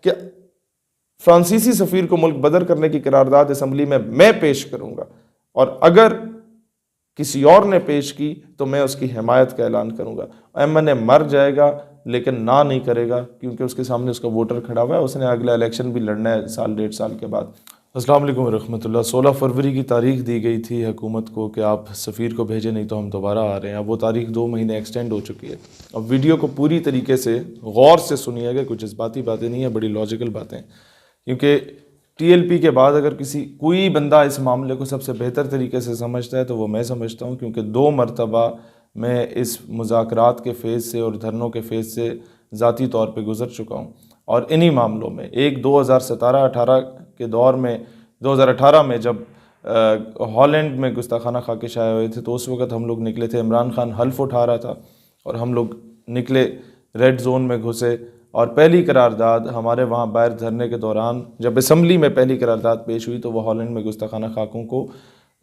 कि फ्रांसीसी सफ़ीर को मुल्क बदर करने की करारदाद असम्बली में मैं पेश करूँगा, और अगर किसी और ने पेश की तो मैं उसकी हिमायत का ऐलान करूँगा। एमएनए मर जाएगा लेकिन ना नहीं करेगा, क्योंकि उसके सामने उसका वोटर खड़ा हुआ है, उसने अगला इलेक्शन भी लड़ना है साल 1.5 साल के बाद। अस्सलाम वालेकुम रहमतुल्लाह। 16 फरवरी की तारीख दी गई थी हुकूमत को कि आप सफ़ीर को भेजें नहीं तो हम दोबारा आ रहे हैं। अब वो तारीख 2 महीने एक्सटेंड हो चुकी है। अब वीडियो को पूरी तरीके से गौर से सुनिएगा, कुछ जज्बाती बातें नहीं है, बड़ी लॉजिकल बातें, क्योंकि टीएलपी के बाद अगर कोई बंदा इस मामले को सबसे बेहतर तरीके से समझता है तो वो मैं समझता हूँ, क्योंकि 2 मरतबा मैं इस मुज़ाकरात के फ़ेज़ से और धरनों के फ़ेज़ से ज़ाती तौर पे गुज़र चुका हूँ। और इन्हीं मामलों में एक 2017-18 के दौर में, 2018 में जब हॉलैंड में गुस्ताखाना खाके शाये हुए थे, तो उस वक़्त हम लोग निकले थे, इमरान खान हल्फ उठा रहा था और हम लोग निकले, रेड जोन में घुसे, और पहली करारदाद हमारे वहाँ बाहर धरने के दौरान जब असम्बली में पहली करारदाद पेश हुई तो वह हॉलैंड में गुस्ताखाना खाकों को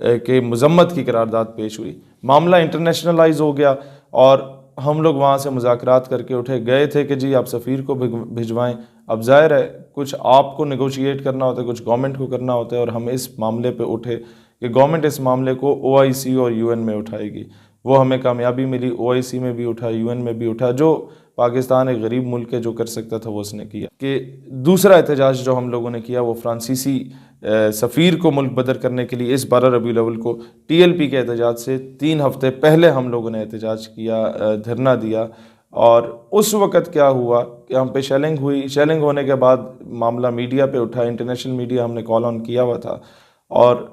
के मजम्मत की करारदाद पेश हुई। मामला इंटरनेशनलाइज हो गया और हम लोग वहाँ से मुज़ाकरात करके उठे, गए थे कि जी आप सफ़ीर को भिजवाएं। अब ज़ाहिर है कुछ आपको नेगोशिएट करना होता है, कुछ गवर्नमेंट को करना होता है, और हम इस मामले पे उठे कि गवर्नमेंट इस मामले को OIC और UN में उठाएगी। वो हमें कामयाबी मिली, OIC में भी उठा, UN में भी उठा। जो पाकिस्तान एक गरीब मुल्क है, जो कर सकता था वो उसने किया। कि दूसरा एहतजाज जो हम लोगों ने किया वो फ्रांसीसी सफ़ीर को मुल्क बदर करने के लिए इस 12 रबीउल अव्वल को TLP के एहतजाज से 3 हफ्ते पहले हम लोगों ने एहतजाज किया, धरना दिया। और उस वक़्त क्या हुआ कि हम पे शेलिंग हुई। शेलिंग होने के बाद मामला मीडिया पे उठा, इंटरनेशनल मीडिया हमने कॉल ऑन किया हुआ था, और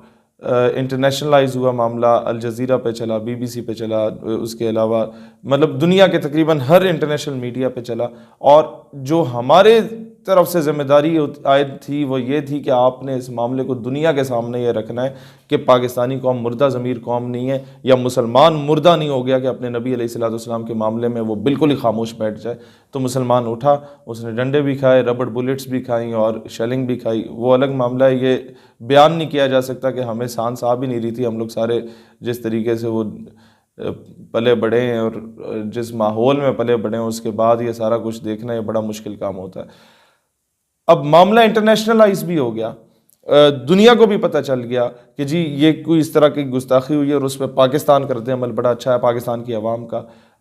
इंटरनेशनलाइज हुआ मामला, अल जज़ीरा पे चला, BBC पे चला, उसके अलावा मतलब दुनिया के तकरीबन हर इंटरनेशनल मीडिया पे चला। और जो हमारे तरफ से ज़िम्मेदारी आयद थी वो ये थी कि आपने इस मामले को दुनिया के सामने ये रखना है कि पाकिस्तानी कौम मुर्दा ज़मीर कौम नहीं है, या मुसलमान मुर्दा नहीं हो गया कि अपने नबी अलैहिस्सलाम के मामले में वो बिल्कुल ही खामोश बैठ जाए। तो मुसलमान उठा, उसने डंडे भी खाए, रबड़ बुलेट्स भी खाई और शेलिंग भी खाई। वो अलग मामला है, ये बयान नहीं किया जा सकता कि हमें सांस आ भी नहीं रही थी। हम लोग सारे जिस तरीके से वो पले बड़े हैं और जिस माहौल में पले बड़े हैं, उसके बाद ये सारा कुछ देखना ये बड़ा मुश्किल काम होता है। अब मामला इंटरनेशनलाइज भी हो गया, दुनिया को भी पता चल गया कि जी ये कोई इस तरह की गुस्ताखी हुई है, और उस पर पाकिस्तान करते अमल बड़ा अच्छा है पाकिस्तान की आवाम का।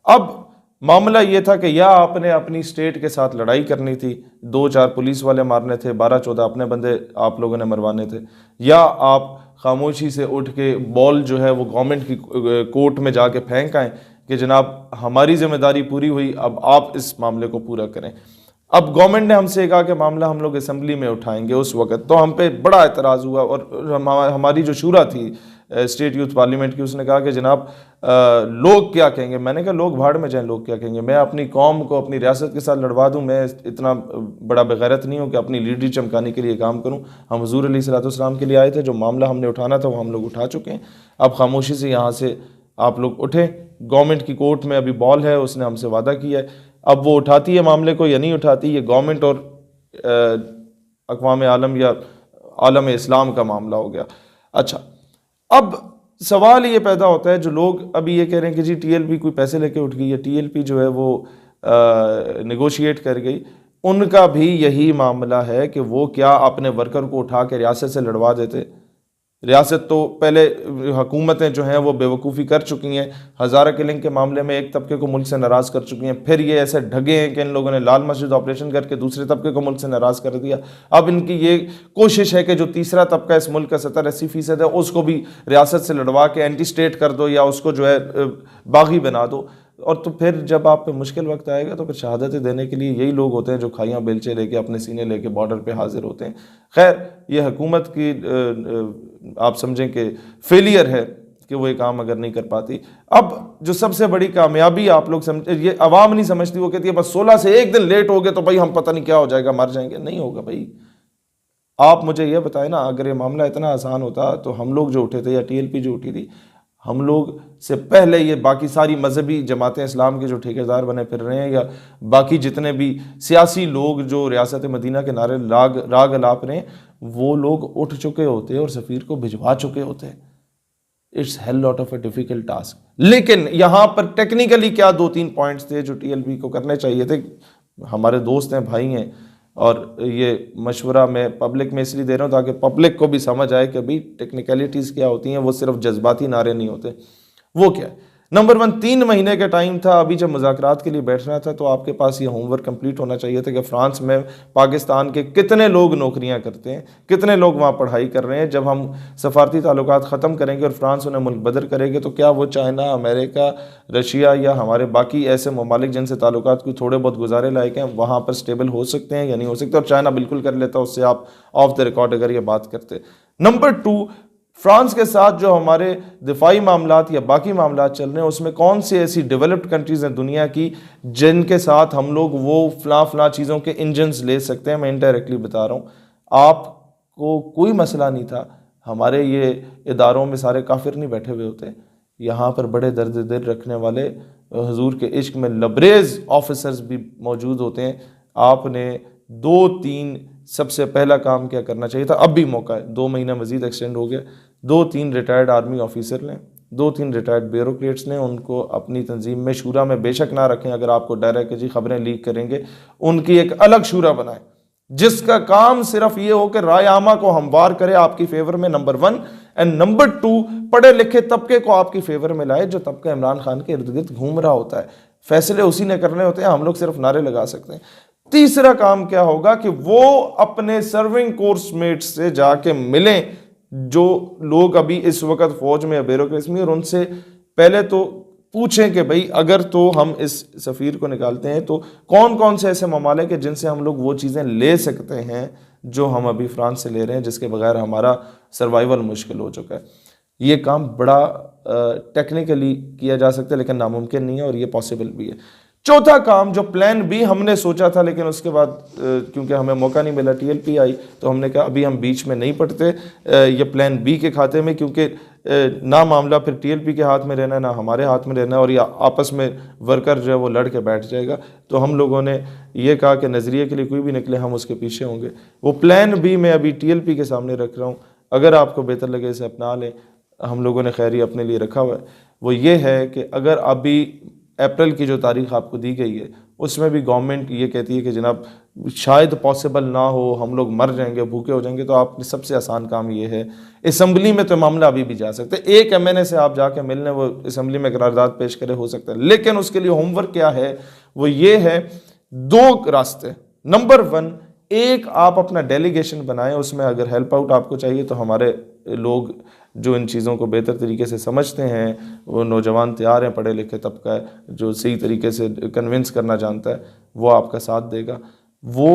अब मामला ये था कि या आपने अपनी स्टेट के साथ लड़ाई करनी थी, 2-4 पुलिस वाले मारने थे, 12-14 अपने बंदे आप लोगों ने मरवाने थे, या आप खामोशी से उठ के बॉल जो है वो गवर्नमेंट की कोर्ट में जाके फेंक आएँ कि जनाब हमारी जिम्मेदारी पूरी हुई, अब आप इस मामले को पूरा करें। अब गवर्नमेंट ने हमसे कहा कि मामला हम लोग असम्बली में उठाएंगे। उस वक्त तो हम पे बड़ा एतराज़ हुआ, और हमारी जो शूरा थी स्टेट यूथ पार्लियामेंट की, उसने कहा कि जनाब लोग क्या कहेंगे। मैंने कहा लोग भाड़ में जाएं, लोग क्या कहेंगे। मैं अपनी कौम को अपनी रियासत के साथ लड़वा दूं, मैं इतना बड़ा बेगैरत नहीं हूं कि अपनी लीडरी चमकाने के लिए काम करूं। हम हुजूर अलैहिस्सलाम के लिए आए थे, जो मामला हमने उठाना था वो हम लोग उठा चुके हैं। अब खामोशी से यहाँ से आप लोग उठें। गवर्नमेंट की कोर्ट में अभी बॉल है, उसने हमसे वादा किया है, अब वो उठाती है मामले को या नहीं उठाती, ये गवर्नमेंट और अक़वाम आलम या आलम इस्लाम का मामला हो गया। अच्छा, अब सवाल ये पैदा होता है, जो लोग अभी ये कह रहे हैं कि जी TLP कोई पैसे लेके उठ गई है, TLP जो है वो नेगोशिएट कर गई, उनका भी यही मामला है कि वो क्या अपने वर्कर को उठा के रियासत से लड़वा देते। रियासत तो पहले हुकूमतें जो हैं वो बेवकूफ़ी कर चुकी हैं। हज़ारा किलिंग के मामले में एक तबके को मुल्क से नाराज़ कर चुकी हैं, फिर ये ऐसे ढगे हैं कि इन लोगों ने लाल मस्जिद ऑपरेशन करके दूसरे तबके को मुल्क से नाराज़ कर दिया। अब इनकी ये कोशिश है कि जो तीसरा तबका इस मुल्क का 70-80% है उसको भी रियासत से लड़वा के एंटी स्टेट कर दो, या उसको जो है बागी बना दो। और तो फिर जब आप पे मुश्किल वक्त आएगा तो फिर शहादतें देने के लिए यही लोग होते हैं जो खाइयाँ बेलचे लेके अपने सीने लेके बॉर्डर पे हाजिर होते हैं। खैर, ये हुकूमत की आप समझें कि फेलियर है कि वो ये काम अगर नहीं कर पाती। अब जो सबसे बड़ी कामयाबी आप लोग समझ, ये अवाम नहीं समझती, वो कहती है बस 16 से एक दिन लेट हो गए तो भाई हम पता नहीं क्या हो जाएगा, मर जाएंगे। नहीं होगा भाई। आप मुझे ये बताएं ना, अगर ये मामला इतना आसान होता तो हम लोग जो उठे थे या TLP जो उठी थी, हम लोग से पहले ये बाकी सारी मजहबी जमातें इस्लाम के जो ठेकेदार बने फिर रहे हैं, या बाकी जितने भी सियासी लोग जो रियासत मदीना के नारे राग अलाप रहे हैं, वो लोग उठ चुके होते और सफ़ीर को भिजवा चुके होते। It's hell lot of a difficult task. लेकिन यहाँ पर टेक्निकली क्या 2-3 पॉइंट्स थे जो TLP को करने चाहिए थे। हमारे दोस्त हैं, भाई हैं, और ये मशवरा मैं पब्लिक में इसलिए दे रहा हूँ ताकि पब्लिक को भी समझ आए कि अभी टेक्निकलिटीज़ क्या होती हैं, वो सिर्फ जज्बाती नारे नहीं होते। वो क्या है? नंबर 1, 3 महीने का टाइम था। अभी जब मुज़ाकरात के लिए बैठना था तो आपके पास ये होमवर्क कंप्लीट होना चाहिए था कि फ्रांस में पाकिस्तान के कितने लोग नौकरियां करते हैं, कितने लोग वहाँ पढ़ाई कर रहे हैं। जब हम सफारती ताल्लुकात ख़त्म करेंगे और फ्रांस उन्हें मुल्क बदर करेंगे तो क्या वो चाइना, अमेरिका, रशिया या हमारे बाकी ऐसे ममालिक जिनसे ताल्लुकात कोई थोड़े बहुत गुजारे लायक हैं वहाँ पर स्टेबल हो सकते हैं या नहीं हो सकते? और चाइना बिल्कुल कर लेता, उससे आप ऑफ द रिकॉर्ड अगर ये बात करते। नंबर 2, फ्रांस के साथ जो हमारे दिफाई मामलात या बाकी मामलात चल रहे हैं उसमें कौन सी ऐसी डेवलप्ड कंट्रीज़ हैं दुनिया की जिनके साथ हम लोग वो फला चीज़ों के इंजन्स ले सकते हैं? मैं इनडायरेक्टली बता रहा हूँ, आपको कोई मसला नहीं था। हमारे ये इदारों में सारे काफिर नहीं बैठे हुए होते, यहाँ पर बड़े दर्द दिल रखने वाले हुजूर के इश्क में लबरेज ऑफिसर्स भी मौजूद होते हैं। आपने 2-3 सबसे पहला काम क्या करना चाहिए था? अब भी मौका है, 2 महीना मजीद एक्सटेंड हो गया। 2-3 रिटायर्ड आर्मी ऑफिसर लें, 2-3 रिटायर्ड ब्यूरोक्रेट्स लें, उनको अपनी तंजीम में शूरा में बेशक ना रखें। अगर आपको डर है कि जी खबरें लीक करेंगे, उनकी एक अलग शूरा बनाएं जिसका काम सिर्फ ये हो कि राय आमा को हमवार करे आपकी फेवर में, नंबर 1। एंड नंबर 2, पढ़े लिखे तबके को आपकी फेवर में लाए, जो तबका इमरान खान के इर्द गिर्द घूम रहा होता है। फैसले उसी ने करने होते हैं, हम लोग सिर्फ नारे लगा सकते हैं। तीसरा काम क्या होगा कि वो अपने सर्विंग कोर्समेट से जाके मिलें जो लोग अभी इस वक्त फौज में या ब्यूरोक्रेसी में, और उनसे पहले तो पूछें कि भाई अगर तो हम इस सफ़ीर को निकालते हैं तो कौन कौन से ऐसे ममालिक हैं जिनसे हम लोग वो चीज़ें ले सकते हैं जो हम अभी फ्रांस से ले रहे हैं, जिसके बगैर हमारा सर्वाइवल मुश्किल हो चुका है। ये काम बड़ा टेक्निकली किया जा सकता है लेकिन नामुमकिन नहीं है, और ये पॉसिबल भी है। चौथा काम जो प्लान बी हमने सोचा था लेकिन उसके बाद क्योंकि हमें मौका नहीं मिला, टीएलपी आई, तो हमने कहा अभी हम बीच में नहीं पड़ते ये प्लान बी के खाते में, क्योंकि ना मामला फिर टीएलपी के हाथ में रहना है ना हमारे हाथ में रहना है, और या आपस में वर्कर जो है वो लड़ के बैठ जाएगा। तो हम लोगों ने ये कहा कि नज़रिए के लिए कोई भी निकले हम उसके पीछे होंगे। वो प्लान बी मैं अभी टीएलपी के सामने रख रहा हूँ, अगर आपको बेहतर लगे इसे अपना लें। हम लोगों ने खैरी अपने लिए रखा हुआ है। वो ये है कि अगर अभी अप्रैल की जो तारीख आपको दी गई है उसमें भी गवर्नमेंट ये कहती है कि जनाब शायद पॉसिबल ना हो, हम लोग मर जाएंगे, भूखे हो जाएंगे, तो आपके सबसे आसान काम ये है, असम्बली में तो मामला अभी भी जा सकते हैं। एक एमएनए से आप जाके मिलने, वो असम्बली में करारदाद पेश करे, हो सकता है। लेकिन उसके लिए होमवर्क क्या है? वो ये है 2 रास्ते। नंबर 1, एक आप अपना डेलीगेशन बनाएं, उसमें अगर हेल्प आउट आपको चाहिए तो हमारे लोग जो इन चीज़ों को बेहतर तरीके से समझते हैं, वो नौजवान तैयार हैं, पढ़े लिखे तबका है जो सही तरीके से कन्विंस करना जानता है, वो आपका साथ देगा। वो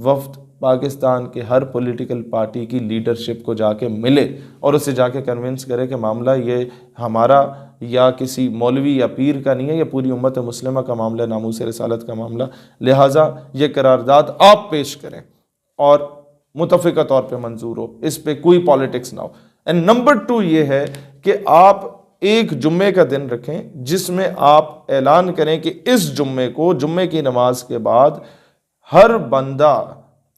वफ्द पाकिस्तान के हर पॉलिटिकल पार्टी की लीडरशिप को जाके मिले और उससे जाके कन्विंस करे कि मामला ये हमारा या किसी मौलवी या पीर का नहीं है, ये पूरी उम्मत मुस्लिमा का मामला, नामूस रिसालत का मामला, लिहाजा ये करारदाद आप पेश करें और मुतफ़िका तौर पे मंजूर हो, इस पे कोई पॉलिटिक्स ना हो। एंड नंबर 2 ये है कि आप एक जुम्मे का दिन रखें जिसमें आप ऐलान करें कि इस जुम्मे को, जुम्मे की नमाज के बाद हर बंदा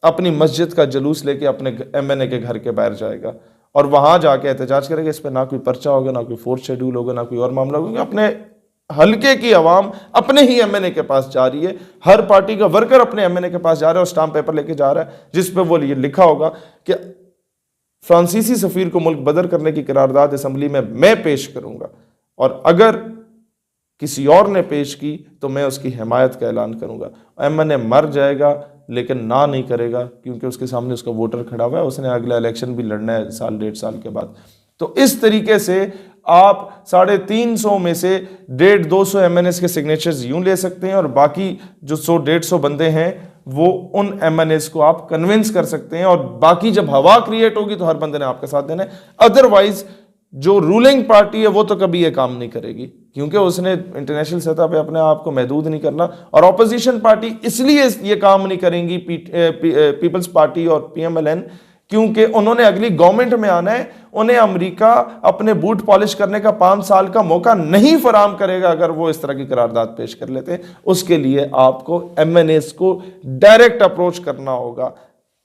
अपनी मस्जिद का जुलूस लेके अपने एमएनए के घर के बाहर जाएगा और वहां जाके एहतजाज करेगा। इस पर ना कोई पर्चा होगा, ना कोई फोर्थ शेड्यूल होगा, ना कोई और मामला होगा। अपने हल्के की आवाम अपने ही एमएनए के पास जा रही है, हर पार्टी का वर्कर अपने एमएनए के पास जा रहा है और स्टाम्प पेपर लेके जा रहा है जिस पे वो ये लिखा होगा कि फ्रांसीसी सफीर को मुल्क बदर करने की करारदाद असम्बली में मैं पेश करूंगा, और अगर किसी और ने पेश की तो मैं उसकी हिमायत का ऐलान करूंगा। एमएनए मर जाएगा लेकिन ना नहीं करेगा क्योंकि उसके सामने उसका वोटर खड़ा हुआ है, उसने अगला इलेक्शन भी लड़ना है 1.5 साल के बाद। तो इस तरीके से आप 350 में से 150-200 एमएनएस के सिग्नेचर्स यूं ले सकते हैं और बाकी जो 100-150 बंदे हैं वो उन एमएनएस को आप कन्विंस कर सकते हैं, और बाकी जब हवा क्रिएट होगी तो हर बंदे ने आपका साथ देना है। अदरवाइज जो रूलिंग पार्टी है वो तो कभी ये काम नहीं करेगी क्योंकि उसने इंटरनेशनल सतह पे अपने आप को महदूद नहीं करना, और ऑपोजिशन पार्टी इसलिए ये काम नहीं करेंगी पीपल्स पार्टी और पीएमएलएन क्योंकि उन्होंने अगली गवर्नमेंट में आना है। उन्हें अमेरिका अपने बूट पॉलिश करने का 5 साल का मौका नहीं फराम करेगा अगर वो इस तरह की करारदाद पेश कर लेते हैं। उसके लिए आपको एमएनएस को डायरेक्ट अप्रोच करना होगा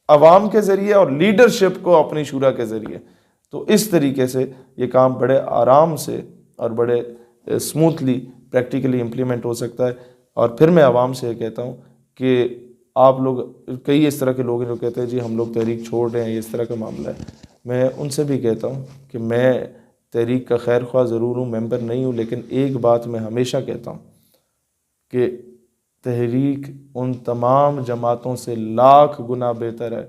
अवाम के जरिए और लीडरशिप को अपनी शूरा के जरिए। तो इस तरीके से ये काम बड़े आराम से और बड़े स्मूथली प्रैक्टिकली इम्प्लीमेंट हो सकता है। और फिर मैं आवाम से कहता हूँ कि आप लोग, कई इस तरह के लोग हैं जो कहते हैं जी हम लोग तहरीक छोड़ रहे हैं, ये इस तरह का मामला है। मैं उनसे भी कहता हूँ कि मैं तहरीक का खैर ख्वाह ज़रूर हूँ, मेंबर नहीं हूँ, लेकिन एक बात मैं हमेशा कहता हूँ कि तहरीक उन तमाम जमातों से लाख गुना बेहतर है,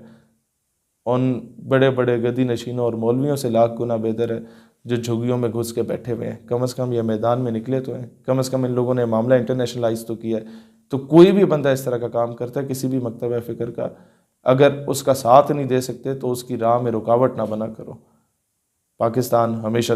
उन बड़े बड़े गदी नशीनों और मौलवियों से लाख गुना बेहतर है जो झुग्गियों में घुस के बैठे हुए हैं। कम से कम ये मैदान में निकले तो हैं, कम से कम इन लोगों ने मामला इंटरनेशनलाइज तो किया है। तो कोई भी बंदा इस तरह का काम करता है किसी भी मकतब फ़िक्र का, अगर उसका साथ नहीं दे सकते तो उसकी राह में रुकावट ना बना करो। पाकिस्तान हमेशा